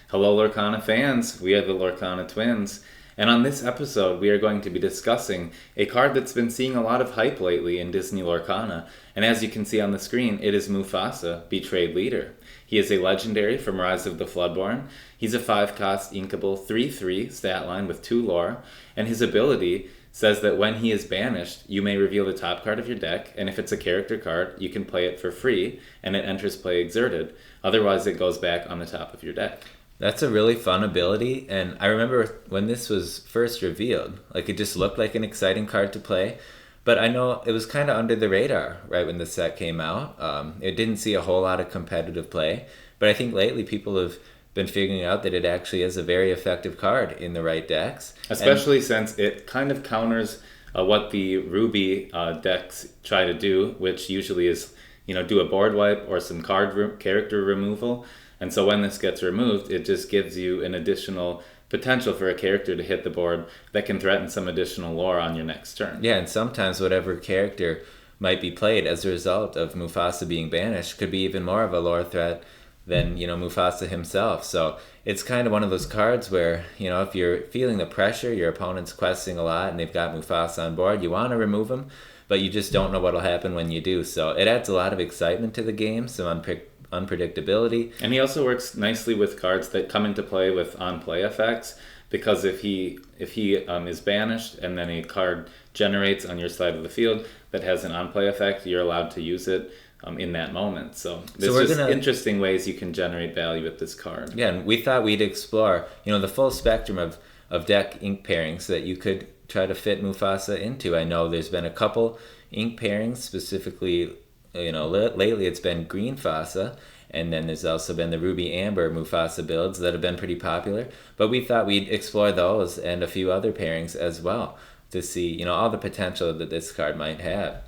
Hello, Lorcana fans. We are the LorcanaTwins. And on this episode, we are going to be discussing a card that's been seeing a lot of hype lately in Disney Lorcana. And as you can see on the screen, it is Mufasa, Betrayed Leader. He is a legendary from Rise of the Floodborn. He's a 5-cost inkable 3/3 stat line with 2 lore. And his ability says that when he is banished, you may reveal the top card of your deck, and if it's a character card, you can play it for free, and it enters play exerted. Otherwise, it goes back on the top of your deck. That's a really fun ability, and I remember when this was first revealed, like it just looked like an exciting card to play, but I know it was kind of under the radar right when the set came out. It didn't see a whole lot of competitive play, but I think lately people have been figuring out that it actually is a very effective card in the right decks. Especially since it kind of counters what the Ruby decks try to do, which usually is, do a board wipe or some character removal. And so when this gets removed, it just gives you an additional potential for a character to hit the board that can threaten some additional lore on your next turn. Yeah, and sometimes whatever character might be played as a result of Mufasa being banished could be even more of a lore threat than, Mufasa himself. So it's kind of one of those cards where, if you're feeling the pressure, your opponent's questing a lot and they've got Mufasa on board, you want to remove him, but you just don't know what'll happen when you do. So it adds a lot of excitement to the game, some unpredictability. And he also works nicely with cards that come into play with on-play effects, because if he is banished and then a card generates on your side of the field that has an on-play effect, you're allowed to use it in that moment. So there's interesting ways you can generate value with this card. Yeah, and we thought we'd explore, the full spectrum of deck ink pairings that you could try to fit Mufasa into. I know there's been a couple ink pairings, specifically, lately it's been Green Fasa, and then there's also been the Ruby Amber Mufasa builds that have been pretty popular. But we thought we'd explore those and a few other pairings as well to see, all the potential that this card might have.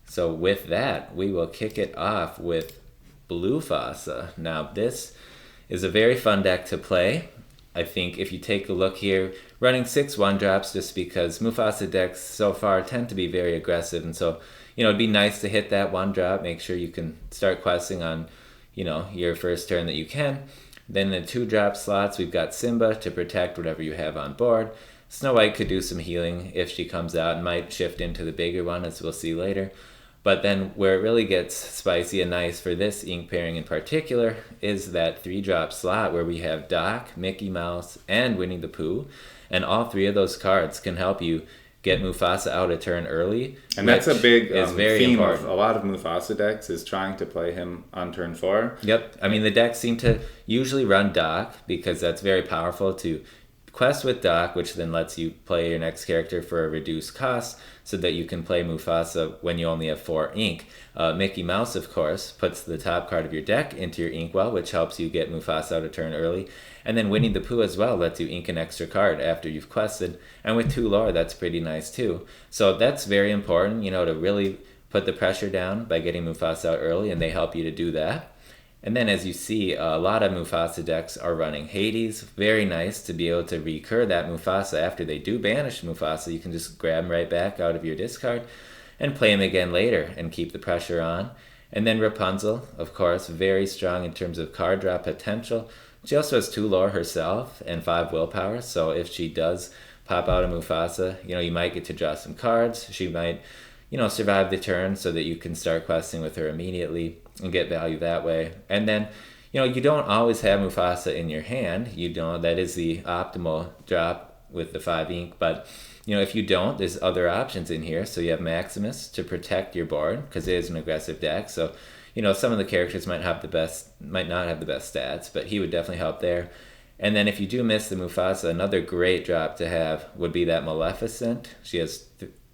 So with that, we will kick it off with Blue Fasa. Now this is a very fun deck to play. I think if you take a look here, running 6 1-drops just because Mufasa decks so far tend to be very aggressive, and so it'd be nice to hit that 1-drop, make sure you can start questing on your first turn that you can. Then in the 2-drop slots, we've got Simba to protect whatever you have on board. Snow White could do some healing if she comes out and might shift into the bigger one, as we'll see later. But then where it really gets spicy and nice for this ink pairing in particular is that 3-drop slot where we have Doc, Mickey Mouse, and Winnie the Pooh. And all 3 of those cards can help you get Mufasa out a turn early. And that's a big theme important. of a lot of Mufasa decks, is trying to play him on turn 4. Yep. I mean, the decks seem to usually run Doc because that's very powerful to quest with Doc, which then lets you play your next character for a reduced cost so that you can play Mufasa when you only have 4 ink. Mickey Mouse, of course, puts the top card of your deck into your inkwell, which helps you get Mufasa out a turn early. And then Winnie the Pooh as well lets you ink an extra card after you've quested. And with 2 lore, that's pretty nice too. So that's very important, to really put the pressure down by getting Mufasa out early, and they help you to do that. And then as you see, a lot of Mufasa decks are running Hades. Very nice to be able to recur that Mufasa after they do banish Mufasa. You can just grab him right back out of your discard and play him again later and keep the pressure on. And then Rapunzel, of course, very strong in terms of card draw potential. She also has 2 lore herself and 5 willpower, so if she does pop out a Mufasa, you might get to draw some cards. She might, survive the turn so that you can start questing with her immediately and get value that way. And then, you don't always have Mufasa in your hand. That is the optimal drop with the 5 ink, but if you don't, there's other options in here. So you have Maximus to protect your board because it is an aggressive deck. So some of the characters might not have the best stats, but he would definitely help there. And then if you do miss the Mufasa, another great drop to have would be that Maleficent. She has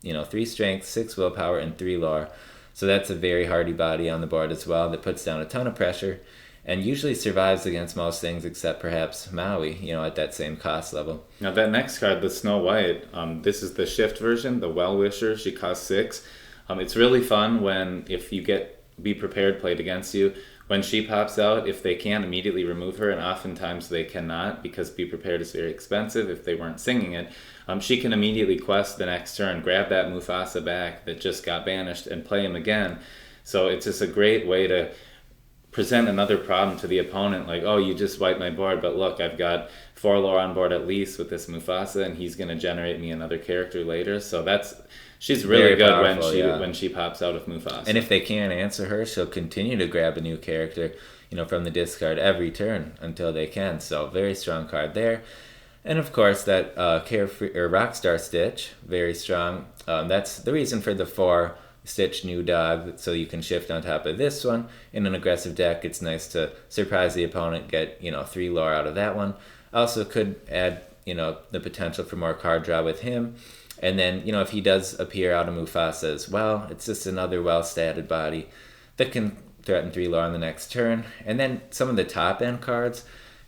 3 strength, 6 willpower, and 3 lore. So that's a very hardy body on the board as well that puts down a ton of pressure and usually survives against most things except perhaps Maui, at that same cost level. Now that next card, the Snow White, this is the shift version, the Well-Wisher. She costs 6. It's really fun if you get Be Prepared played against you. When she pops out, if they can immediately remove her, and oftentimes they cannot because Be Prepared is very expensive if they weren't singing it, she can immediately quest the next turn, grab that Mufasa back that just got banished, and play him again. So it's just a great way to present another problem to the opponent, like, oh, you just wiped my board, but look, I've got 4 lore on board at least with this Mufasa, and he's going to generate me another character later. So she's really Very good powerful, when she pops out of Mufasa. And if they can't answer her, she'll continue to grab a new character, from the discard every turn until they can. So very strong card there. And of course, that Carefree or Rockstar Stitch, very strong. That's the reason for the 4 Stitch new dog, so you can shift on top of this one. In an aggressive deck, it's nice to surprise the opponent, get 3 lore out of that one. Also could add the potential for more card draw with him. And then if he does appear out of Mufasa as well, it's just another well-statted body that can threaten 3 lore on the next turn. And then some of the top end cards,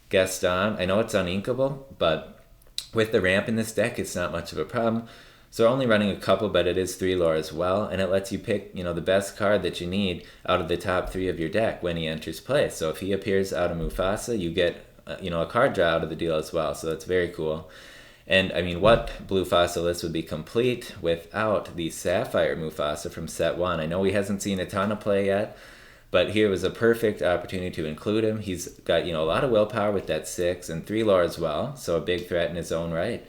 Gaston, I know it's uninkable, but with the ramp in this deck, it's not much of a problem. So we're only running a couple, but it is 3 lore as well, and it lets you pick, the best card that you need out of the top 3 of your deck when he enters play. So if he appears out of Mufasa, you get, a card draw out of the deal as well. So that's very cool. And I mean, what Blue Fossil list would be complete without the Sapphire Mufasa from set 1? I know he hasn't seen a ton of play yet, but here was a perfect opportunity to include him. He's got, a lot of willpower with that 6 and 3 lore as well, so a big threat in his own right.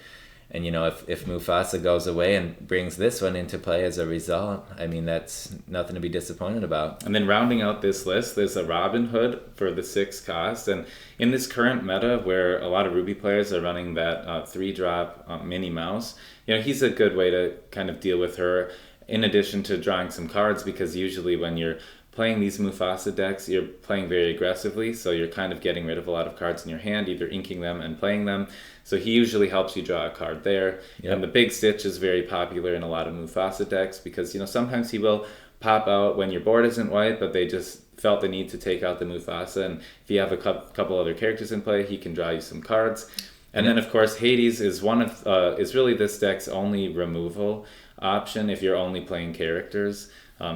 And, if Mufasa goes away and brings this one into play as a result, I mean, that's nothing to be disappointed about. And then rounding out this list, there's a Robin Hood for the 6 cost. And in this current meta where a lot of Ruby players are running that 3-drop Minnie Mouse, he's a good way to kind of deal with her in addition to drawing some cards, because usually when you're playing these Mufasa decks, you're playing very aggressively, so you're kind of getting rid of a lot of cards in your hand, either inking them and playing them. So he usually helps you draw a card there. Yep. And the Big Stitch is very popular in a lot of Mufasa decks because, sometimes he will pop out when your board isn't white, but they just felt the need to take out the Mufasa. And if you have a couple other characters in play, he can draw you some cards. And then, of course, Hades is is really this deck's only removal option if you're only playing characters.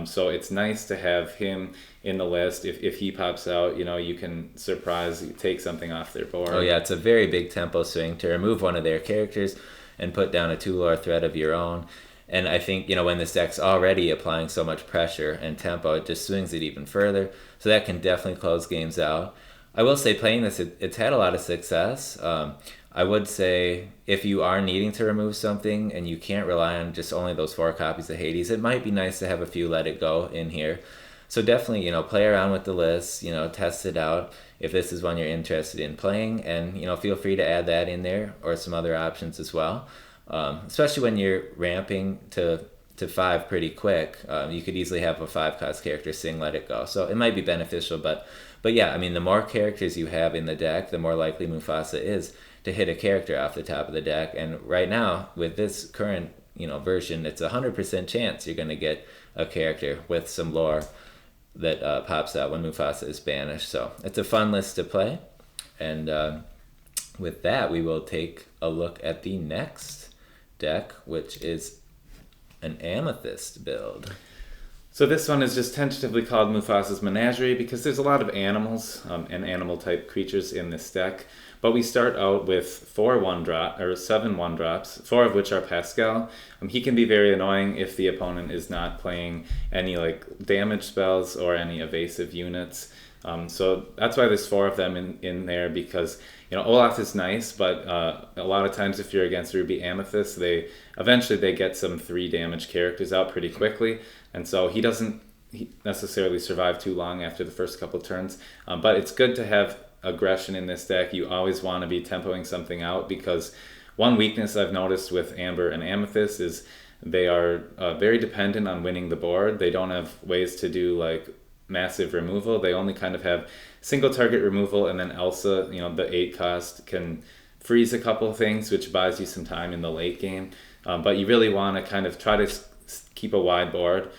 So it's nice to have him in the list. If he pops out, you can take something off their board. Oh yeah, it's a very big tempo swing to remove one of their characters and put down a 2 lore threat of your own. And I think, when this deck's already applying so much pressure and tempo, it just swings it even further. So that can definitely close games out. I will say playing this, it's had a lot of success. I would say if you are needing to remove something and you can't rely on just only those 4 copies of Hades, it might be nice to have a few Let It Go in here. So definitely, play around with the list, test it out if this is one you're interested in playing, and, feel free to add that in there or some other options as well. Especially when you're ramping to 5 pretty quick, you could easily have a 5-cost character sing Let It Go. So it might be beneficial, but yeah, I mean, the more characters you have in the deck, the more likely Mufasa is to hit a character off the top of the deck. And right now, with this current version, it's a 100% chance you're going to get a character with some lore that pops out when Mufasa is banished. So it's a fun list to play. And with that, we will take a look at the next deck, which is an Amethyst build. So this one is just tentatively called Mufasa's Menagerie because there's a lot of animals and animal-type creatures in this deck. But we start out with 7 1-drops, 4 of which are Pascal. He can be very annoying if the opponent is not playing any damage spells or any evasive units. So that's why there's 4 of them in there, because Olaf is nice, but a lot of times if you're against Ruby Amethyst, they eventually get some 3 damage characters out pretty quickly, and so he doesn't necessarily survive too long after the first couple turns. But it's good to have aggression in this deck. You always want to be tempoing something out, because one weakness I've noticed with Amber and Amethyst is they are very dependent on winning the board. They don't have ways to do massive removal. They only kind of have single target removal, and then Elsa, the 8 cost, can freeze a couple of things, which buys you some time in the late game. But you really want to kind of try to keep a wide board,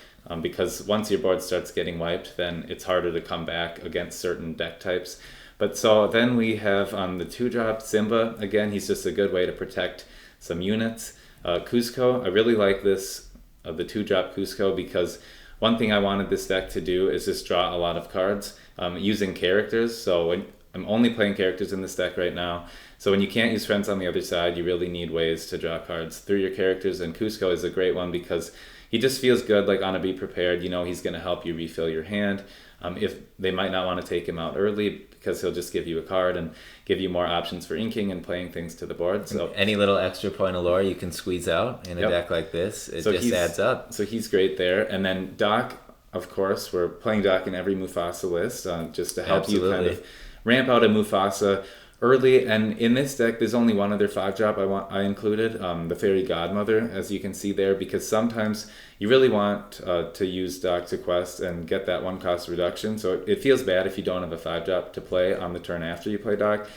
because once your board starts getting wiped, then it's harder to come back against certain deck types. But so then we have on the 2-drop Simba. Again, he's just a good way to protect some units. Cusco, I really like this, the 2-drop Cusco, because one thing I wanted this deck to do is just draw a lot of cards using characters. So I'm only playing characters in this deck right now. So when you can't use friends on the other side, you really need ways to draw cards through your characters. And Cusco is a great one because he just feels good, like on a Be Prepared. You know he's going to help you refill your hand. If they might not want to take him out early because he'll just give you a card and give you more options for inking and playing things to the board. So any little extra point of lore you can squeeze out in a deck like this, it just adds up. So he's great there. And then Doc, of course, we're playing Doc in every Mufasa list just to help you kind of ramp out a Mufasa early. And in this deck, there's only one other 5-drop I included, the Fairy Godmother, as you can see there, because sometimes you really want to use Doc to quest and get that 1-cost reduction. So it feels bad if you don't have a 5-drop to play on the turn after you play Doc.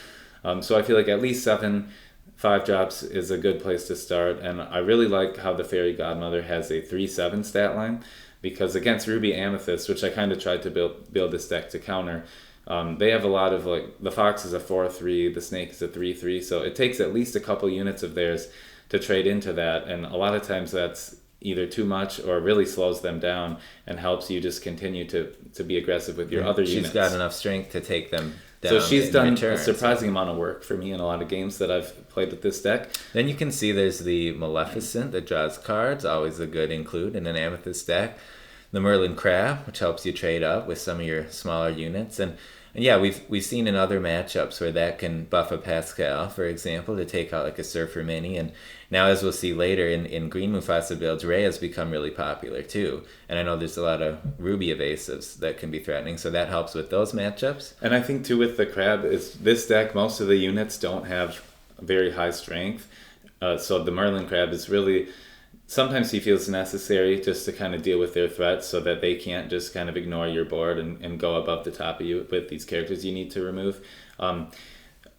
So I feel like at least 7 5-drops is a good place to start. And I really like how the Fairy Godmother has a 3/7 stat line, because against Ruby Amethyst, which I kind of tried to build this deck to counter, they have a lot of, like, the Fox is a 4/3, the Snake is a 3/3, so it takes at least a couple units of theirs to trade into that, and a lot of times that's either too much or really slows them down and helps you just continue to be aggressive with your other units. She's got enough strength to take them down. So she's done a surprising amount of work for me in a lot of games that I've played with this deck. Then you can see there's the Maleficent that draws cards, always a good include in an Amethyst deck. The Merlin Crab, which helps you trade up with some of your smaller units. And yeah, we've seen in other matchups where that can buff a Pascal, for example, to take out like a Surfer Mini. And now, as we'll see later in Green Mufasa builds, Ray has become really popular too. And I know there's a lot of Ruby evasives that can be threatening, so that helps with those matchups. And I think too with the Crab is this deck, most of the units don't have very high strength. So the Merlin Crab is really... Sometimes he feels necessary just to kind of deal with their threats so that they can't just kind of ignore your board and go above the top of you with these characters you need to remove.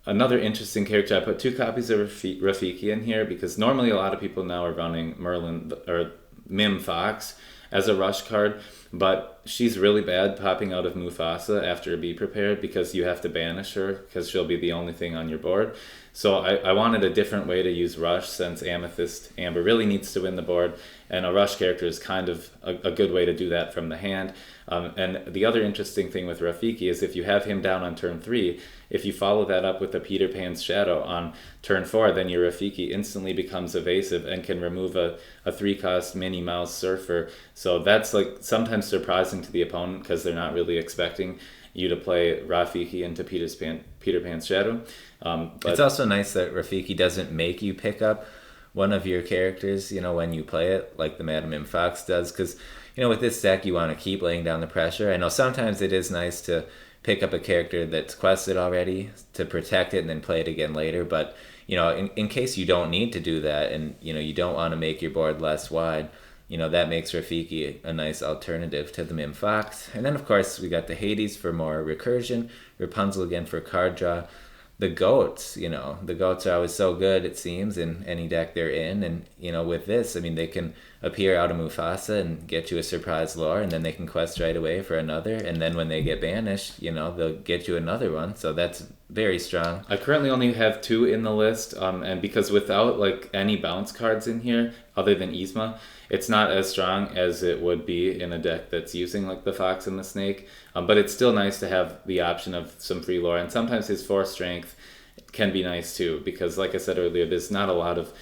Another interesting character, I put 2 copies of Rafiki in here because normally a lot of people now are running Merlin or Mim Fox as a rush card, but she's really bad popping out of Mufasa after Be Prepared because you have to banish her because she'll be the only thing on your board. So I wanted a different way to use Rush since Amethyst Amber really needs to win the board, and a Rush character is kind of a good way to do that from the hand. And the other interesting thing with Rafiki is if you have him down on turn 3, if you follow that up with a Peter Pan's Shadow on turn 4, then your Rafiki instantly becomes evasive and can remove a 3-cost Minnie Mouse Surfer. So that's like sometimes surprising to the opponent because they're not really expecting you to play Rafiki into Peter Pan's Shadow. But it's also nice that Rafiki doesn't make you pick up one of your characters, when you play it, like the Madam M. Fox does, because, with this deck, you want to keep laying down the pressure. I know sometimes it is nice to pick up a character that's quested already to protect it and then play it again later, but, in case you don't need to do that and, you don't want to make your board less wide, that makes Rafiki a nice alternative to the Mim Fox. And then, of course, we got the Hades for more recursion, Rapunzel again for card draw. The goats, the goats are always so good, it seems, in any deck they're in. And, with this, they can appear out of Mufasa and get you a surprise lore, and then they can quest right away for another. And then when they get banished, they'll get you another one. So that's very strong. I currently only have 2 in the list, and because without any bounce cards in here, other than Yzma, it's not as strong as it would be in a deck that's using the Fox and the Snake. But it's still nice to have the option of some free lore, and sometimes his 4 strength can be nice too, because like I said earlier, there's not a lot of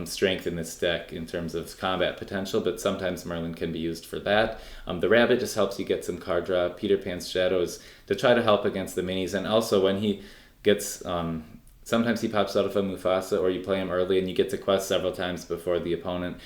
strength in this deck in terms of combat potential, but sometimes Merlin can be used for that. The Rabbit just helps you get some card draw. Peter Pan's Shadows to try to help against the minis, and also when he gets... sometimes he pops out of a Mufasa, or you play him early and you get to quest several times before the opponent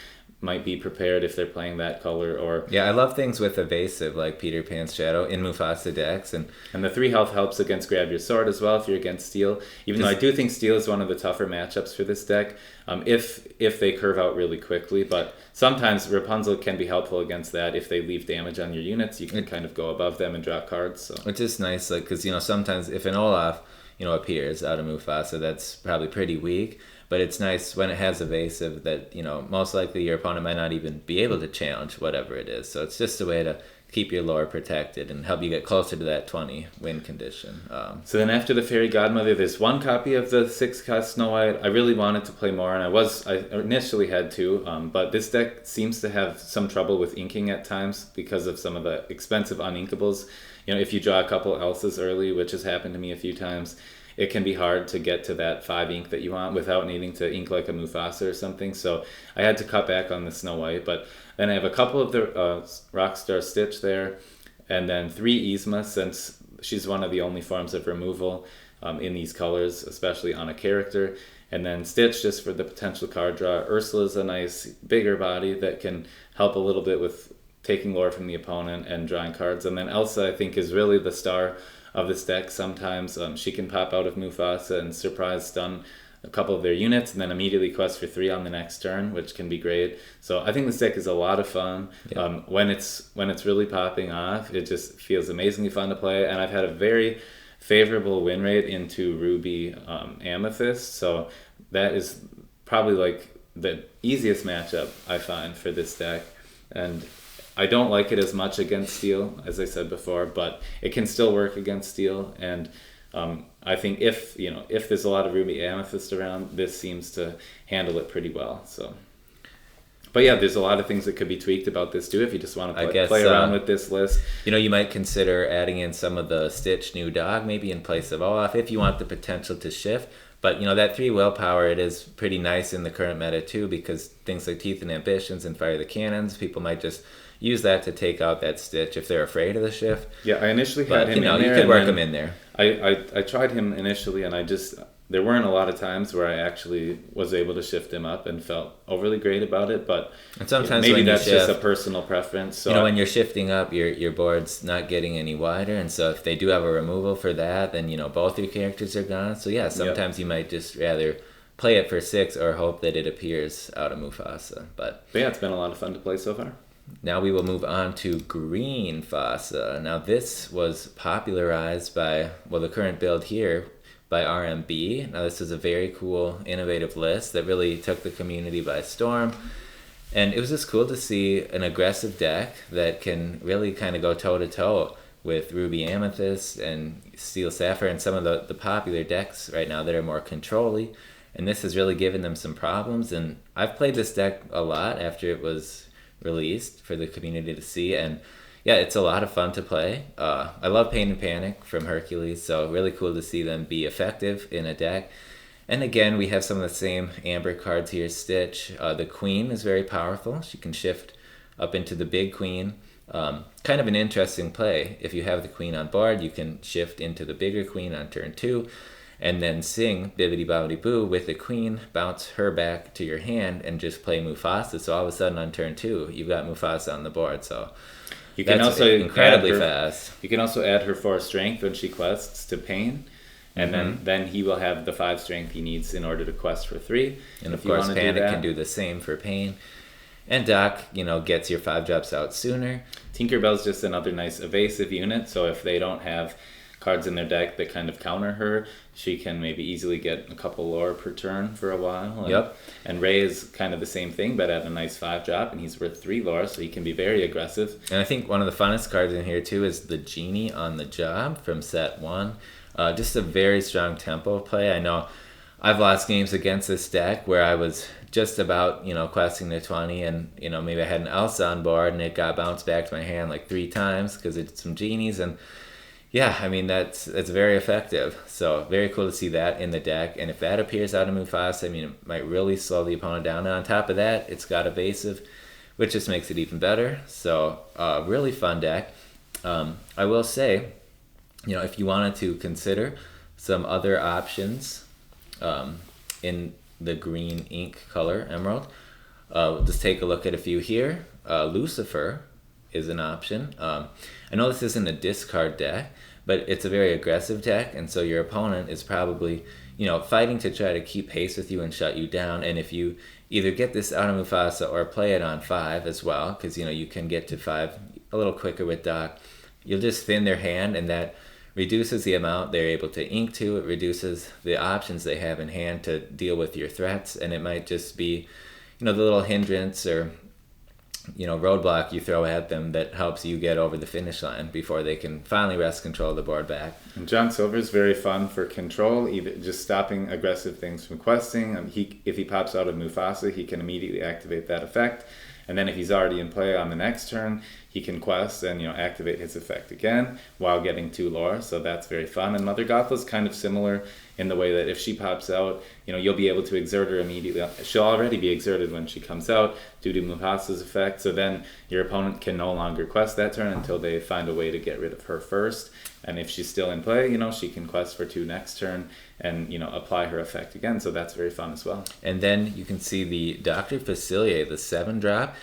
might be prepared if they're playing that color. Or yeah, I love things with evasive like Peter Pan's Shadow in Mufasa decks, and the 3 health helps against Grab Your Sword as well if you're against Steel, even though I do think Steel is one of the tougher matchups for this deck if they curve out really quickly. But sometimes Rapunzel can be helpful against that. If they leave damage on your units, you can kind of go above them and draw cards. So which is nice, because sometimes if an Olaf appears out of Mufasa, that's probably pretty weak. But it's nice when it has evasive that, most likely your opponent might not even be able to challenge whatever it is. So it's just a way to keep your lore protected and help you get closer to that 20 win condition. So then after the Fairy Godmother, there's 1 copy of the 6-cost Snow White. I really wanted to play more, and I initially had 2, but this deck seems to have some trouble with inking at times because of some of the expensive uninkables if you draw a couple elses early, which has happened to me a few times, it can be hard to get to that 5 ink that you want without needing to ink like a Mufasa or something. So I had to cut back on the Snow White, but then I have a couple of the Rockstar Stitch there, and then 3 Yzma, since she's one of the only forms of removal in these colors, especially on a character. And then Stitch just for the potential card draw. Ursula's a nice bigger body that can help a little bit with taking lore from the opponent and drawing cards. And then Elsa, I think, is really the star of this deck. Sometimes she can pop out of Mufasa and surprise stun a couple of their units and then immediately quest for 3 on the next turn, which can be great. So I think this deck is a lot of fun. Yeah. When it's really popping off, it just feels amazingly fun to play. And I've had a very favorable win rate into Ruby Amethyst, so that is probably like the easiest matchup I find for this deck. And I don't like it as much against Steel, as I said before, but it can still work against Steel. And I think if there's a lot of Ruby Amethyst around, this seems to handle it pretty well. So, but yeah, there's a lot of things that could be tweaked about this too if you just want to play around with this list. You might consider adding in some of the Stitch new dog maybe in place of Olaf if you want the potential to shift. But that 3 willpower, it is pretty nice in the current meta too, because things like Teeth and Ambitions and Fire the Cannons, people might just use that to take out that Stitch if they're afraid of the shift. Yeah, I initially had him in there. You could work him in there. I tried him initially, and there weren't a lot of times where I actually was able to shift him up and felt overly great about it, but and sometimes maybe that's just a personal preference. So when you're shifting up, your board's not getting any wider, and so if they do have a removal for that, then both your characters are gone. So yeah, sometimes you might just rather play it for 6 or hope that it appears out of Mufasa. But yeah, it's been a lot of fun to play so far. Now we will move on to Green Fasa. Now this was popularized by, the current build here, by RMB. Now this is a very cool, innovative list that really took the community by storm. And it was just cool to see an aggressive deck that can really kind of go toe-to-toe with Ruby Amethyst and Steel Sapphire and some of the popular decks right now that are more control-y. And this has really given them some problems. And I've played this deck a lot after it was released for the community to see, and yeah, it's a lot of fun to play. I love Pain and Panic from Hercules, so really cool to see them be effective in a deck. And again, we have some of the same Amber cards here. Stitch, the Queen is very powerful. She can shift up into the big Queen. Kind of an interesting play. If you have the Queen on board, you can shift into the bigger Queen on turn 2, and then sing Bibbidi Bobbidi Boo with the Queen, bounce her back to your hand, and just play Mufasa. So all of a sudden on turn 2, you've got Mufasa on the board. So you can also incredibly fast. You can also add her 4 strength when she quests to Pain, and then he will have the 5 strength he needs in order to quest for 3. And of course, Panic can do the same for Pain. And Doc, gets your 5 drops out sooner. Tinkerbell's just another nice evasive unit, so if they don't have cards in their deck that kind of counter her, she can maybe easily get a couple lore per turn for a while. And Ray is kind of the same thing, but at a nice 5 drop, and he's worth 3 lore, so he can be very aggressive. And I think one of the funnest cards in here too is the Genie on the Job from set 1. Just a very strong tempo play. I know I've lost games against this deck where I was just about, questing to 20, and, maybe I had an Elsa on board, and it got bounced back to my hand like 3 times because it did some Genies, and yeah, I mean, that's very effective. So very cool to see that in the deck. And if that appears out of Mufasa, it might really slow the opponent down. And on top of that, it's got evasive, which just makes it even better. So really fun deck. I will say, if you wanted to consider some other options in the green ink color, Emerald, just take a look at a few here. Lucifer is an option. I know this isn't a discard deck, but it's a very aggressive deck, and so your opponent is probably, fighting to try to keep pace with you and shut you down. And if you either get this out of Mufasa or play it on 5 as well, because you can get to 5 a little quicker with Doc, you'll just thin their hand, and that reduces the amount they're able to ink to. It reduces the options they have in hand to deal with your threats, and it might just be, the little hindrance or roadblock you throw at them that helps you get over the finish line before they can finally wrest control of the board back. And John Silver's very fun for control, either just stopping aggressive things from questing. If he pops out of Mufasa, he can immediately activate that effect. And then if he's already in play on the next turn, he can quest and activate his effect again while getting 2 lore, so that's very fun. And Mother Gotha's kind of similar in the way that if she pops out, you'll be able to exert her immediately. She'll already be exerted when she comes out due to Mufasa's effect, so then your opponent can no longer quest that turn until they find a way to get rid of her first. And if she's still in play, she can quest for 2 next turn and apply her effect again, so that's very fun as well. And then you can see the Dr. Facilier, the 7-drop.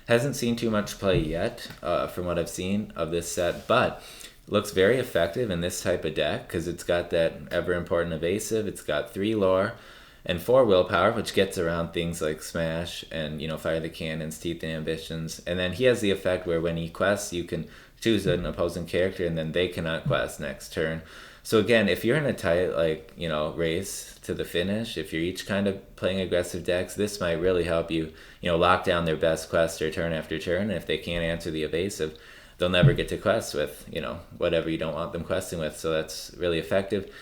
Hasn't seen too much play yet from what I've seen of this set, but looks very effective in this type of deck because it's got that ever important evasive. It's got 3 lore and 4 willpower, which gets around things like smash and fire the cannons, teeth and ambitions. And then he has the effect where when he quests, you can choose an opposing character and then they cannot quest next turn. So again, if you're in a tight race to the finish, if you're each kind of playing aggressive decks, this might really help you lock down their best quester turn after turn. And if they can't answer the evasive, they'll never get to quest with whatever you don't want them questing with. So that's really effective.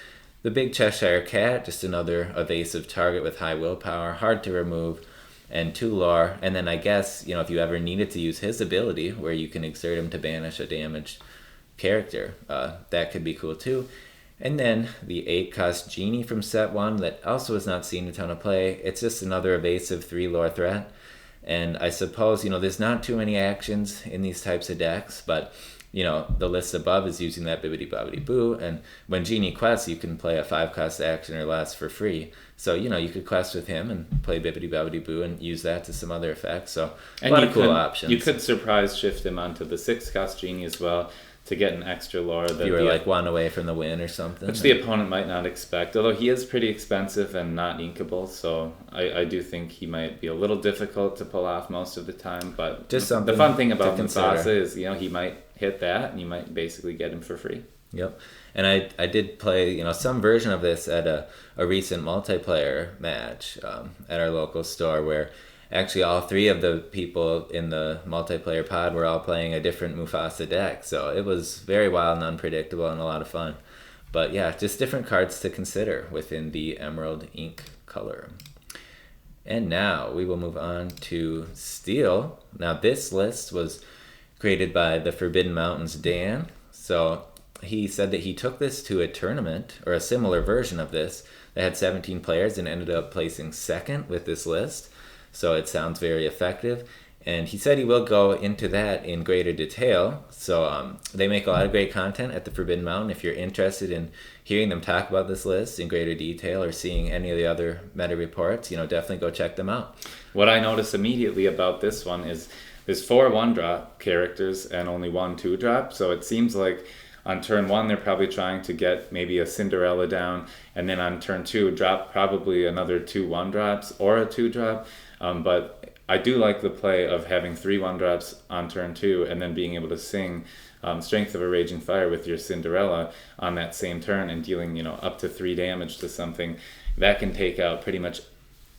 The big Cheshire Cat, just another evasive target with high willpower, hard to remove, and 2 lore. And then I guess if you ever needed to use his ability where you can exert him to banish a damaged character, that could be cool too. And then the 8-cost Genie from set 1 that also has not seen a ton of play. It's just another evasive 3 lore threat. And I suppose, there's not too many actions in these types of decks, but, the list above is using that Bibbidi Bobbidi Boo. And when Genie quests, you can play a 5-cost action or less for free. So, you could quest with him and play Bibbidi Bobbidi Boo and use that to some other effects. So, a lot of cool options. You could surprise shift him onto the 6-cost Genie as well, to get an extra lore that you were 1 away from the win or something, which the opponent might not expect, although he is pretty expensive and not inkable, so I do think he might be a little difficult to pull off most of the time. But just the fun thing about Mufasa is he might hit that and you might basically get him for free. Yep. And I did play some version of this at a recent multiplayer match at our local store where actually all 3 of the people in the multiplayer pod were all playing a different Mufasa deck. So it was very wild and unpredictable and a lot of fun. But yeah, just different cards to consider within the Emerald Ink color. And now we will move on to Steel. Now this list was created by the Forbidden Mountains Dan. So he said that he took this to a tournament, or a similar version of this, that had 17 players and ended up placing second with this list. So it sounds very effective. And he said he will go into that in greater detail. So they make a lot of great content at the Forbidden Mountain. If you're interested in hearing them talk about this list in greater detail or seeing any of the other meta reports, definitely go check them out. What I noticed immediately about this one is there's 4 1-drop characters and only 1 2-drop. So it seems like on turn 1, they're probably trying to get maybe a Cinderella down. And then on turn 2, drop probably another 2 1-drops or a 2-drop. But I do like the play of having 3 1-drops on turn 2 and then being able to sing Strength of a Raging Fire with your Cinderella on that same turn and dealing up to 3 damage to something. That can take out pretty much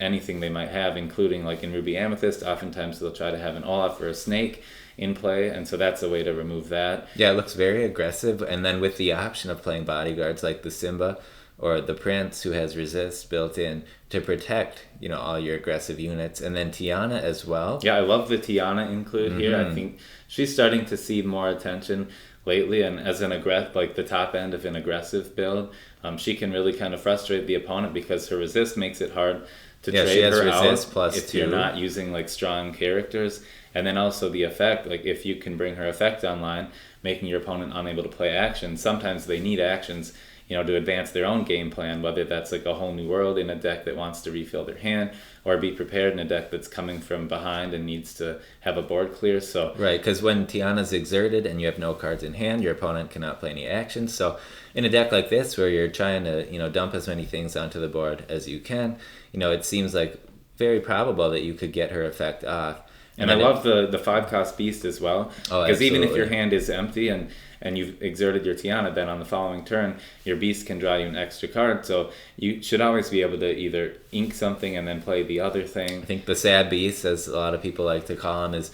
anything they might have, including like in Ruby Amethyst, oftentimes they'll try to have an Olaf or a Snake in play, and so that's a way to remove that. Yeah, it looks very aggressive, and then with the option of playing bodyguards like the Simba or the Prince, who has resist built in to protect all your aggressive units, and then Tiana as well. Yeah, I love the Tiana include here. I think she's starting to see more attention lately, and as an like the top end of an aggressive build, she can really kind of frustrate the opponent because her resist makes it hard to trade her out if you're not using like strong characters. And then also the effect, like if you can bring her effect online, making your opponent unable to play actions. Sometimes they need actions, to advance their own game plan, whether that's like a whole new world in a deck that wants to refill their hand, or be prepared in a deck that's coming from behind and needs to have a board clear. So right, because when Tiana's exerted and you have no cards in hand, your opponent cannot play any actions. So in a deck like this, where you're trying to dump as many things onto the board as you can, it seems like very probable that you could get her effect off. And I love the 5-cost Beast as well, because even if your hand is empty and you've exerted your Tiana, then on the following turn, your Beast can draw you an extra card. So you should always be able to either ink something and then play the other thing. I think the Sad Beast, as a lot of people like to call him, is,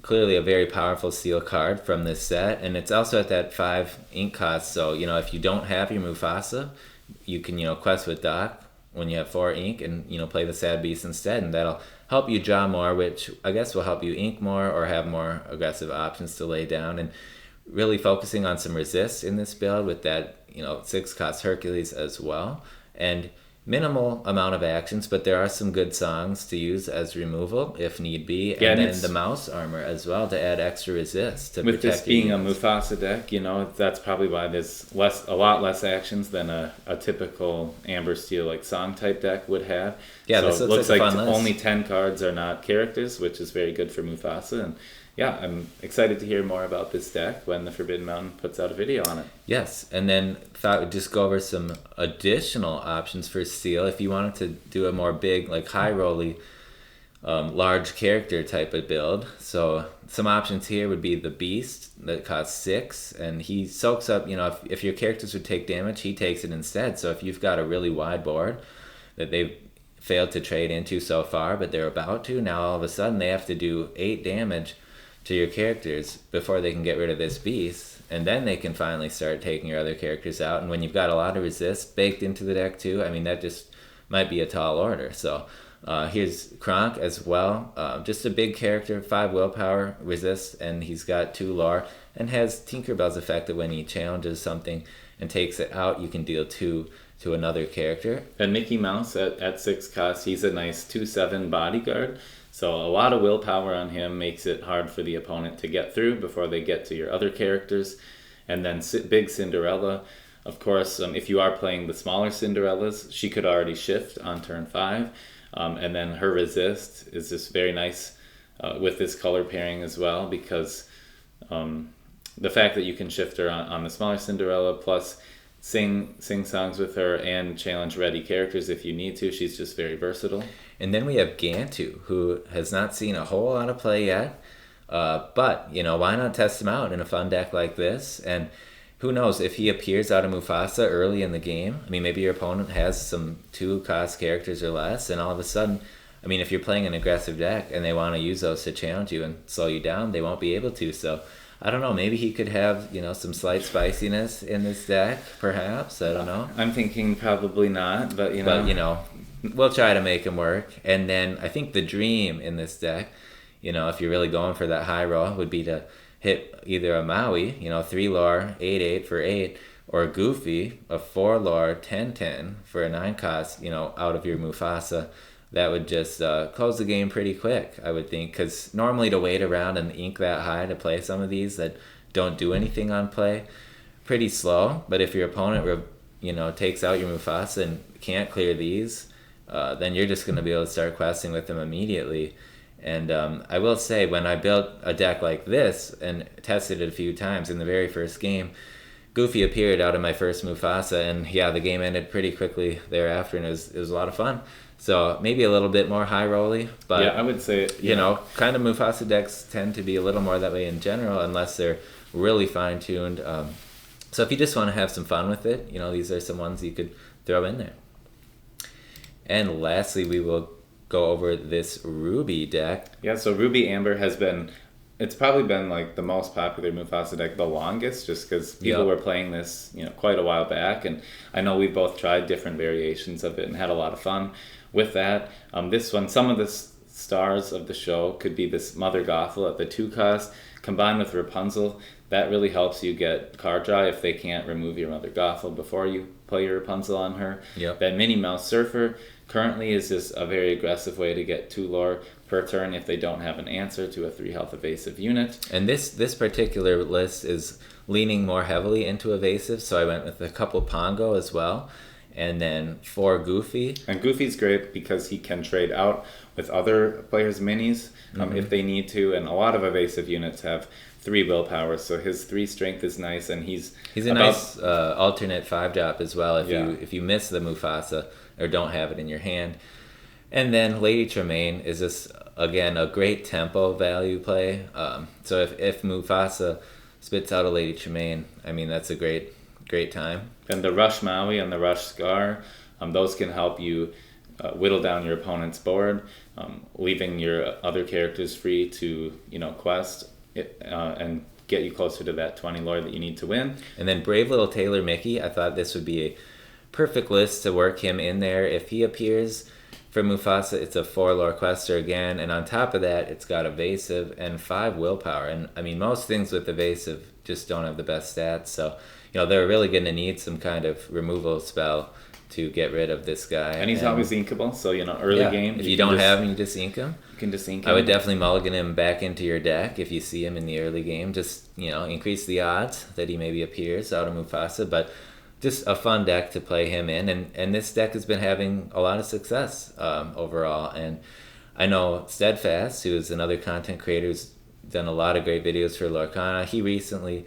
clearly a very powerful steel card from this set. And it's also at that 5 ink cost. So, if you don't have your Mufasa, you can, quest with Doc when you have 4 ink, and play the sad beast instead, and that'll help you draw more, which I guess will help you ink more or have more aggressive options to lay down. And really focusing on some resist in this build with that 6 cost Hercules as well, and minimal amount of actions, but there are some good songs to use as removal if need be, and then the mouse armor as well to add extra resist to with protect this being a units. Mufasa deck, that's probably why there's a lot less actions than a typical Amber Steel like song type deck would have. Yeah, so this it looks looks like a fun list. only 10 cards are not characters, which is very good for Mufasa. And yeah, I'm excited to hear more about this deck when the Forbidden Mountain puts out a video on it. Yes, and then thought we'd just go over some additional options for Steel if you wanted to do a more big, like high rolly, large character type of build. So some options here would be the Beast that costs 6, and he soaks up, if your characters would take damage, he takes it instead. So if you've got a really wide board that they've failed to trade into so far, but they're about to, now all of a sudden they have to do 8 damage to your characters before they can get rid of this beast, and then they can finally start taking your other characters out. And when you've got a lot of resist baked into the deck too, I mean, that just might be a tall order. So here's Kronk as well, just a big character, 5 willpower, resist, and he's got 2 lore, and has Tinkerbell's effect that when he challenges something and takes it out, you can deal 2 to another character. And Mickey Mouse at 6 cost, he's a nice 2/7 bodyguard. So a lot of willpower on him makes it hard for the opponent to get through before they get to your other characters. And then Big Cinderella, of course, if you are playing the smaller Cinderellas, she could already shift on turn 5. And then her resist is just very nice with this color pairing as well, because the fact that you can shift her on the smaller Cinderella, plus sing songs with her and challenge ready characters if you need to. She's just very versatile. And then we have Gantu, who has not seen a whole lot of play yet. But, why not test him out in a fun deck like this? And who knows, if he appears out of Mufasa early in the game, I mean, maybe your opponent has some 2-cost characters or less, and all of a sudden, I mean, if you're playing an aggressive deck and they want to use those to challenge you and slow you down, they won't be able to. So I don't know, maybe he could have, some slight spiciness in this deck, perhaps. I don't know. I'm thinking probably not, but we'll try to make him work. And then I think the dream in this deck, if you're really going for that high roll, would be to hit either a Maui, 3 lore, 8/8 for 8, or Goofy, a 4 lore, 10/10 for a 9 cost, out of your Mufasa. That would just close the game pretty quick, I would think, because normally to wait around and ink that high to play some of these that don't do anything on play, pretty slow. But if your opponent, takes out your Mufasa and can't clear these, then you're just going to be able to start questing with them immediately. And I will say, when I built a deck like this and tested it a few times in the very first game, Goofy appeared out of my first Mufasa, and yeah, the game ended pretty quickly thereafter, and it was a lot of fun. So maybe a little bit more high rolly, but yeah, I would say, kind of Mufasa decks tend to be a little more that way in general, unless they're really fine tuned. So if you just want to have some fun with it, these are some ones you could throw in there. And lastly, we will go over this Ruby deck. Yeah, so Ruby Amber it's probably been like the most popular Mufasa deck the longest, just because people were playing this, quite a while back, and I know we both tried different variations of it and had a lot of fun with that. This one, some of the stars of the show could be this Mother Gothel at the 2 cost, combined with Rapunzel. That really helps you get card draw if they can't remove your Mother Gothel before you play your Rapunzel on her. Yep. That Minnie Mouse Surfer currently is just a very aggressive way to get 2 lore per turn if they don't have an answer to a 3 health evasive unit. And this particular list is leaning more heavily into evasive, so I went with a couple Pongo as well, and then 4 Goofy. And Goofy's great because he can trade out with other players' minis if they need to, and a lot of evasive units have 3 willpower, so his 3 strength is nice, and he's a nice alternate 5-drop as well if you miss the Mufasa or don't have it in your hand. And then Lady Tremaine is just, again, a great tempo value play. So if Mufasa spits out a Lady Tremaine, I mean, that's a great time. And the Rush Maui and the Rush Scar, those can help you whittle down your opponent's board, leaving your other characters free to quest and get you closer to that 20 lore that you need to win. And then Brave Little Tailor Mickey, I thought this would be a perfect list to work him in there. If he appears for Mufasa, it's a 4 lore quester again, and on top of that, it's got evasive and 5 willpower. And I mean, most things with evasive just don't have the best stats, so they're really going to need some kind of removal spell to get rid of this guy. And he's always inkable, so early game. If you don't have him, you just ink him. You can just ink him. I would definitely mulligan him back into your deck if you see him in the early game. Just increase the odds that he maybe appears out of Mufasa, but just a fun deck to play him in, and this deck has been having a lot of success overall. And I know Steadfast, who is another content creator who's done a lot of great videos for Lorcana, he recently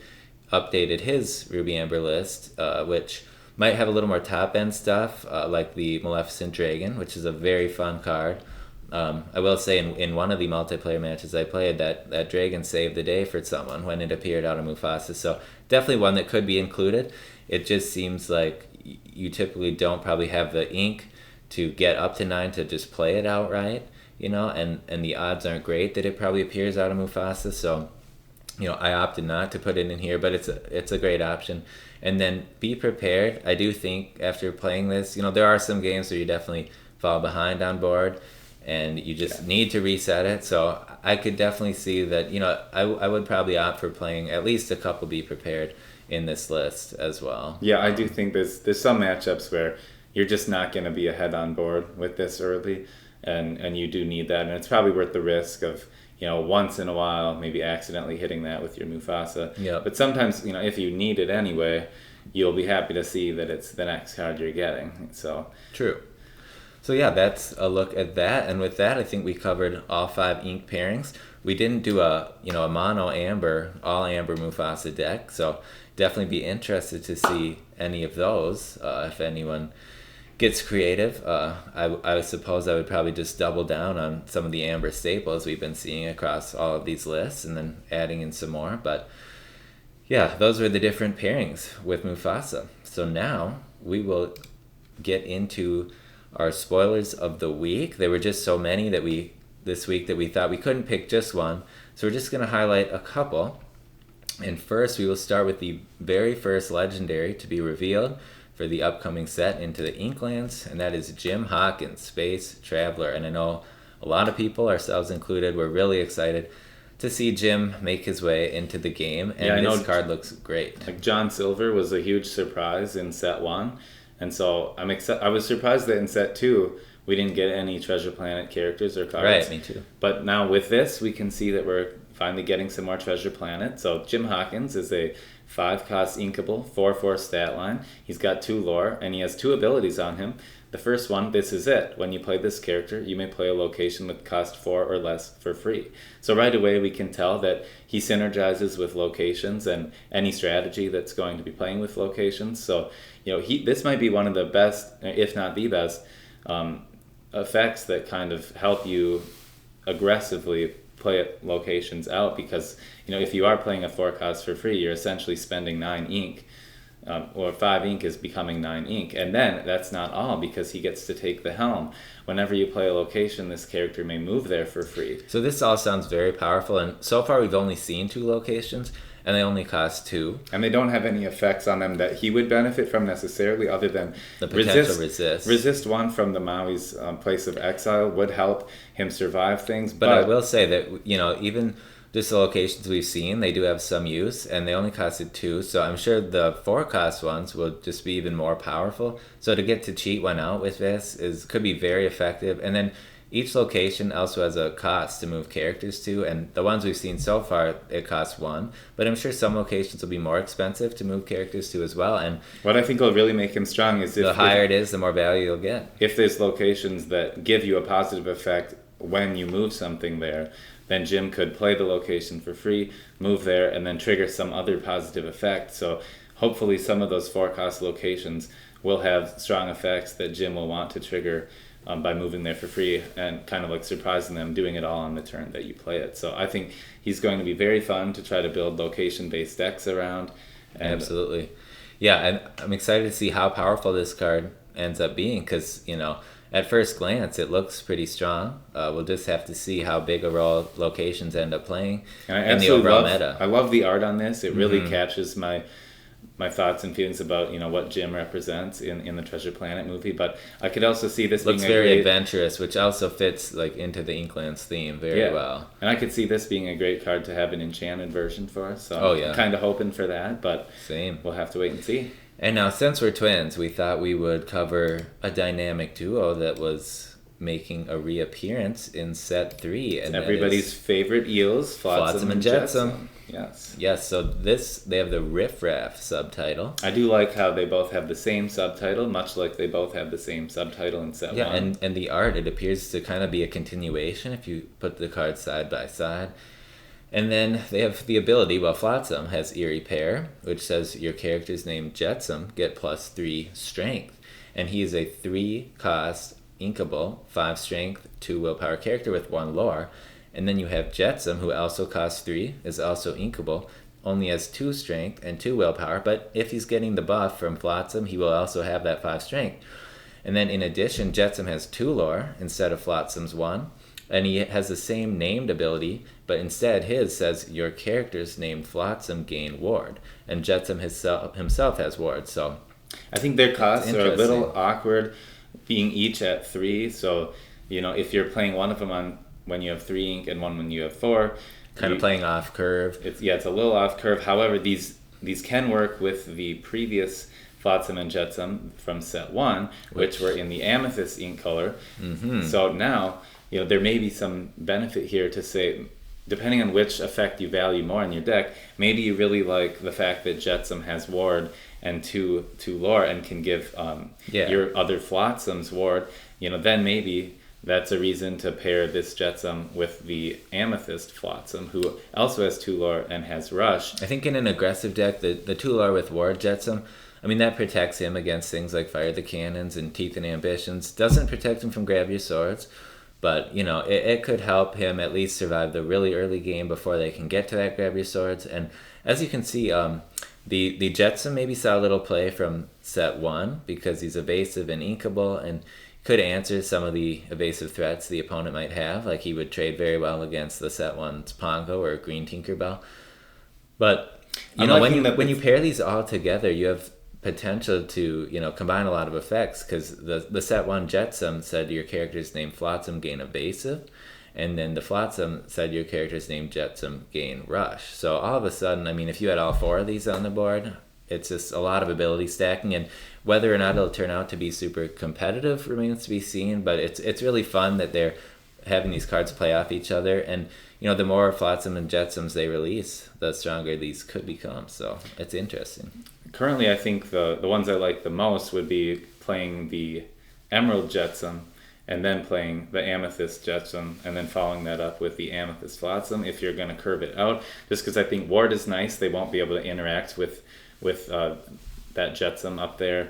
updated his Ruby Amber list, which might have a little more top end stuff, like the Maleficent Dragon, which is a very fun card. I will say in one of the multiplayer matches I played, that dragon saved the day for someone when it appeared out of Mufasa, so definitely one that could be included. It just seems like you typically don't probably have the ink to get up to 9 to just play it outright, and the odds aren't great that it probably appears out of Mufasa, so I opted not to put it in here, but it's a great option. And then be prepared. I do think after playing this, there are some games where you definitely fall behind on board and you just need to reset it. So I could definitely see that, I would probably opt for playing at least a couple Be Prepared in this list as well. Yeah, I do think there's some matchups where you're just not going to be ahead on board with this early, and you do need that. And it's probably worth the risk of, once in a while, maybe accidentally hitting that with your Mufasa. Yeah. But sometimes, if you need it anyway, you'll be happy to see that it's the next card you're getting. So true. So yeah, that's a look at that. And with that, I think we covered all 5 ink pairings. We didn't do a mono amber, all amber Mufasa deck. So definitely be interested to see any of those if anyone gets creative. I suppose I would probably just double down on some of the amber staples we've been seeing across all of these lists and then adding in some more. But yeah, those were the different pairings with Mufasa. So now we will get into our spoilers of the week. There were just so many this week that we thought we couldn't pick just one. So we're just going to highlight a couple. And first we will start with the very first legendary to be revealed for the upcoming set Into the Inklands, and that is Jim Hawkins, Space Traveler. And I know a lot of people, ourselves included, were really excited to see Jim make his way into the game, and this card looks great. Like John Silver was a huge surprise in set 1, and so I was surprised that in set 2 we didn't get any Treasure Planet characters or cards. Right, me too. But now with this, we can see that we're finally getting some more Treasure Planet. So Jim Hawkins is a 5-cost inkable, 4/4 stat line. He's got 2 lore, and he has 2 abilities on him. The first one, this is it. When you play this character, you may play a location with cost 4 or less for free. So right away we can tell that he synergizes with locations and any strategy that's going to be playing with locations. So this might be one of the best, if not the best, effects that kind of help you aggressively play locations out, because if you are playing a 4 cost for free, you're essentially spending 9 ink, or 5 ink is becoming 9 ink. And then that's not all, because he gets to take the helm. Whenever you play a location, this character may move there for free. So this all sounds very powerful, and so far we've only seen 2 locations, and they only cost 2. And they don't have any effects on them that he would benefit from necessarily, other than the potential resist. Resist 1 from the Maui's Place of Exile would help him survive things. But I will say that, even just the locations we've seen, they do have some use, and they only costed 2, so I'm sure the 4-cost ones will just be even more powerful. So to get to cheat one out with this could be very effective. And then each location also has a cost to move characters to, and the ones we've seen so far, it costs 1. But I'm sure some locations will be more expensive to move characters to as well. And what I think will really make him strong is the higher it is, the more value you'll get. If there's locations that give you a positive effect when you move something there, then Jim could play the location for free, move there, and then trigger some other positive effect. So hopefully some of those 4-cost locations will have strong effects that Jim will want to trigger by moving there for free, and kind of like surprising them, doing it all on the turn that you play it. So I think he's going to be very fun to try to build location-based decks around. Absolutely. Yeah, and I'm excited to see how powerful this card ends up being, because, at first glance, it looks pretty strong. We'll just have to see how big a role locations end up playing in the overall meta. I love the art on this. It really catches my my thoughts and feelings about what Jim represents in the Treasure Planet movie, but I could also see this Looks being a very great, adventurous, which also fits like into the Inklands theme very well. and I could see this being a great card to have an enchanted version for. So Oh, yeah. I'm kind of hoping for that, but Same. we'll have to wait and see. And now, since we're twins, we thought we would cover a dynamic duo that was making a reappearance in set 3, and Everybody's favorite eels, Flotsam and Jetsam. Yes, so they have the Riff Raff subtitle. I do like how they both have the same subtitle, much like they both have the same subtitle in set 1. Yeah, and the art, it appears to kind of be a continuation if you put the cards side by side. And then they have the ability, well, Flotsam has Eerie Pair, which says your character's name Jetsam, get +3 strength. And he is a 3-cost, inkable, 5 strength, 2 willpower character with 1 lore. And then you have Jetsam, who also costs 3, is also inkable, only has 2 strength and 2 willpower, but if he's getting the buff from Flotsam, he will also have that 5 strength. And then in addition, Jetsam has 2 lore instead of Flotsam's 1, and he has the same named ability, but instead his says your character's named Flotsam gain ward, and Jetsam himself has ward, so... I think their costs are a little awkward, being each at 3, so, if you're playing one of them on when you have 3 ink and one when you have 4. Kind of playing off curve. It's a little off curve. However, these can work with the previous Flotsam and Jetsam from set 1, which were in the amethyst ink color. Mm-hmm. So now, there may be some benefit here to say, depending on which effect you value more in your deck, maybe you really like the fact that Jetsam has ward and two lore and can give your other Flotsams ward. Then maybe that's a reason to pair this Jetsam with the Amethyst Flotsam, who also has 2 lore and has rush. I think in an aggressive deck, the 2 lore with ward Jetsam, that protects him against things like Fire the Cannons and Teeth and Ambitions. Doesn't protect him from Grab Your Swords, but, it could help him at least survive the really early game before they can get to that Grab Your Swords. And as you can see, the Jetsam maybe saw a little play from set 1 because he's evasive and inkable and could answer some of the evasive threats the opponent might have. Like he would trade very well against the set 1's Pongo or Green Tinkerbell. But, when you pair these all together, you have potential to combine a lot of effects, because the set 1 Jetsam said your character's name Flotsam gain evasive, and then the Flotsam said your character's name Jetsam gain rush. So all of a sudden, if you had all 4 of these on the board, it's just a lot of ability stacking, and whether or not it'll turn out to be super competitive remains to be seen. But it's really fun that they're having these cards play off each other, and the more Flotsam and Jetsams they release, the stronger these could become. So it's interesting. Currently, I think the ones I like the most would be playing the Emerald Jetsam and then playing the Amethyst Jetsam and then following that up with the Amethyst Flotsam if you're going to curve it out. Just because I think ward is nice. They won't be able to interact with that Jetsam up there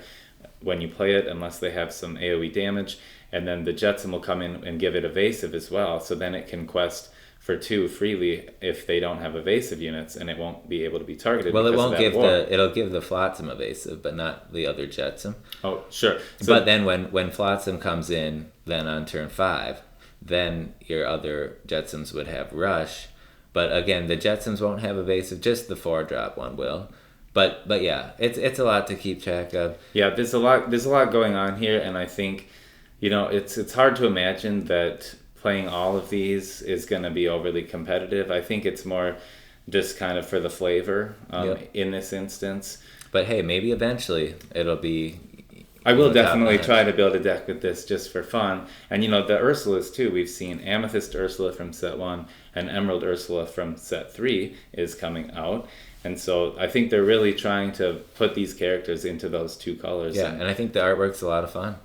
when you play it unless they have some AoE damage. And then the Jetsam will come in and give it evasive as well. So then it can quest for 2 freely if they don't have evasive units, and it won't be able to be targeted. Well, it'll give the Flotsam evasive, but not the other Jetsam. Oh, sure. But then when Flotsam comes in, then on turn 5, then your other Jetsams would have rush. But again, the Jetsams won't have evasive, just the 4-drop one will. But yeah, it's a lot to keep track of. Yeah, there's a lot going on here, and I think it's hard to imagine that playing all of these is going to be overly competitive. I think it's more just kind of for the flavor in this instance. But hey, maybe eventually it'll be... I will definitely try to build a deck with this just for fun. And the Ursulas too. We've seen Amethyst Ursula from set 1 and Emerald Ursula from set 3 is coming out. And so I think they're really trying to put these characters into those 2 colors. Yeah, and I think the artwork's a lot of fun.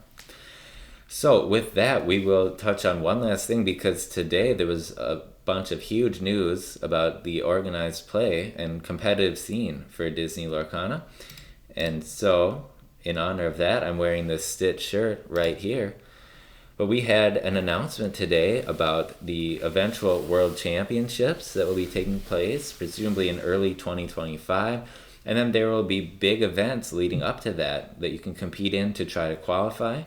So with that, we will touch on one last thing, because today there was a bunch of huge news about the organized play and competitive scene for Disney Lorcana. And so, in honor of that, I'm wearing this Stitch shirt right here. But we had an announcement today about the eventual World Championships that will be taking place, presumably in early 2025. And then there will be big events leading up to that you can compete in to try to qualify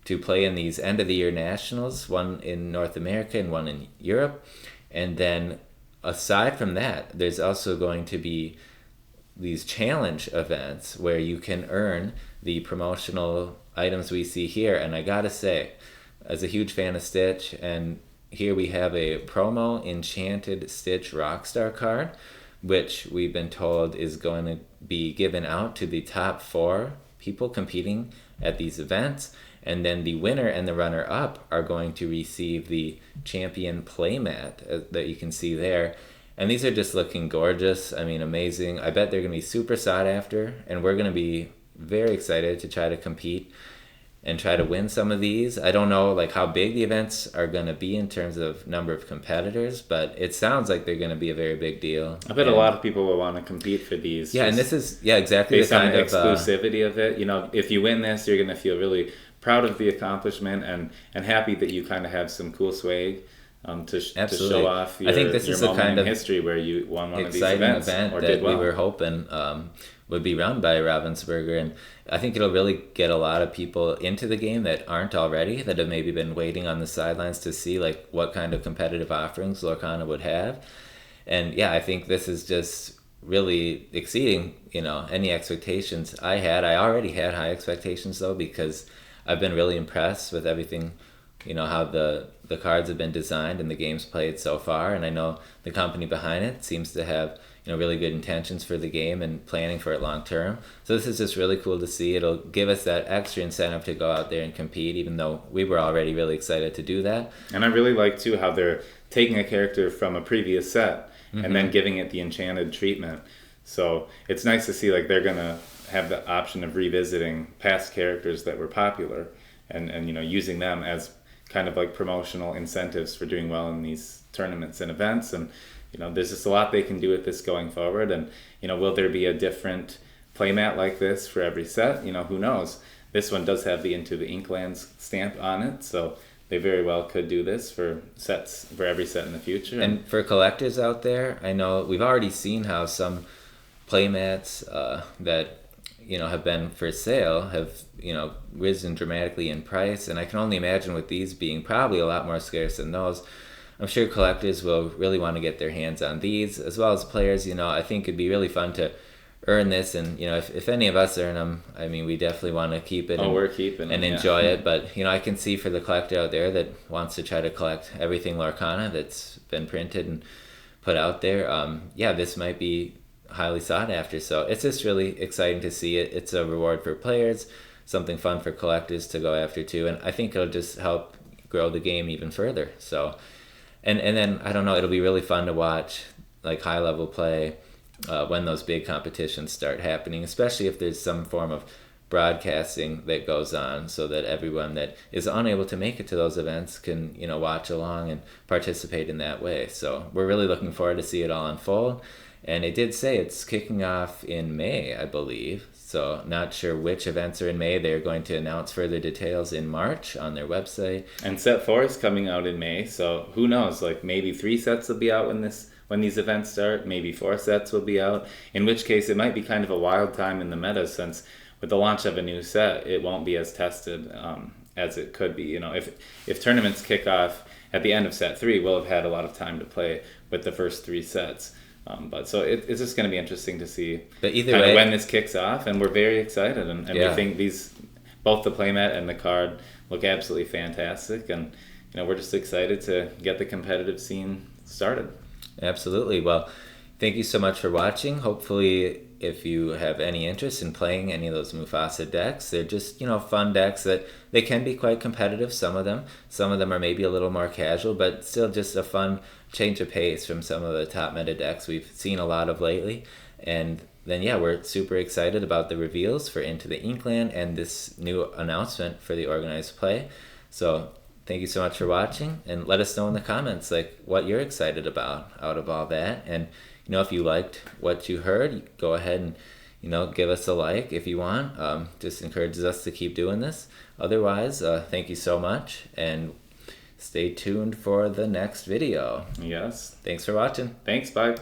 to play in these end-of-the-year nationals, one in North America and one in Europe. And then aside from that, there's also going to be these challenge events where you can earn the promotional items we see here. And I gotta say, as a huge fan of Stitch, and here we have a promo Enchanted Stitch Rockstar card, which we've been told is going to be given out to the top 4 people competing at these events. And then the winner and the runner-up are going to receive the champion playmat that you can see there. And these are just looking gorgeous. I mean, amazing. I bet they're going to be super sought after, and we're going to be very excited to try to compete and try to win some of these. I don't know like how big the events are going to be in terms of number of competitors, but it sounds like they're going to be a very big deal. I bet a lot of people will want to compete for these. Yeah, and this is exactly based the kind on the of exclusivity of it. You know, if you win this, you're going to feel really proud of the accomplishment and happy that you kind of have some cool swag to show off your, I think this is the kind of history where you won one of these exciting events event or that did well. we were hoping would be run by Ravensburger, and I think it'll really get a lot of people into the game that aren't already, that have maybe been waiting on the sidelines to see like what kind of competitive offerings Lorcana would have. And yeah, I think this is just really exceeding, you know, any expectations I had. I already had high expectations though, because I've been really impressed with everything, you know, how the cards have been designed and the game's played so far. And I know the company behind it seems to have, you know, really good intentions for the game and planning for it long term. So this is just really cool to see. It'll give us that extra incentive to go out there and compete, even though we were already really excited to do that. And I really like too how they're taking a character from a previous set and then giving it the enchanted treatment. So it's nice to see like they're gonna have the option of revisiting past characters that were popular and you know, using them as kind of like promotional incentives for doing well in these tournaments and events. And you know, there's just a lot they can do with this going forward. And you know, will there be a different playmat like this for every set? You know, who knows? This one does have the Into the Inklands stamp on it, so they very well could do this for sets, for every set in the future. And for collectors out there, I know we've already seen how some playmats that, you know, have been for sale have, you know, risen dramatically in price, and I can only imagine with these being probably a lot more scarce than those, I'm sure collectors will really want to get their hands on these, as well as players. You know, I think it'd be really fun to earn this, and you know, if any of us earn them, I mean, we definitely want to keep it. We're keeping and them, enjoy it. But you know, I can see for the collector out there that wants to try to collect everything Lorcana that's been printed and put out there. Yeah, this might be highly sought after. So it's just really exciting to see it. It's a reward for players, something fun for collectors to go after too, and I think it'll just help grow the game even further. So, and then I don't know, it'll be really fun to watch like high level play when those big competitions start happening, especially if there's some form of broadcasting that goes on, so that everyone that is unable to make it to those events can, you know, watch along and participate in that way. So we're really looking forward to see it all unfold. And it did say it's kicking off in May, I believe. So not sure which events are in May. They're going to announce further details in March on their website. And set 4 is coming out in May, so who knows? Like maybe 3 sets will be out when these events start. Maybe 4 sets will be out. In which case, it might be kind of a wild time in the meta, since with the launch of a new set, it won't be as tested as it could be. You know, if tournaments kick off at the end of set 3, we'll have had a lot of time to play with the first 3 sets. But so it's just going to be interesting to see when this kicks off, and we're very excited, and we think both the playmat and the card look absolutely fantastic, and you know, we're just excited to get the competitive scene started. Absolutely. Well, thank you so much for watching. Hopefully, if you have any interest in playing any of those Mufasa decks, they're just, you know, fun decks that they can be quite competitive. Some of them are maybe a little more casual, but still just a fun change of pace from some of the top meta decks we've seen a lot of lately. And then yeah, we're super excited about the reveals for Into the Inkland and this new announcement for the organized play. So thank you so much for watching, and let us know in the comments like what you're excited about out of all that. And you know, if you liked what you heard, go ahead and, you know, give us a like if you want. Just encourages us to keep doing this. Otherwise, thank you so much, and stay tuned for the next video. Yes. Thanks for watching. Thanks, bye.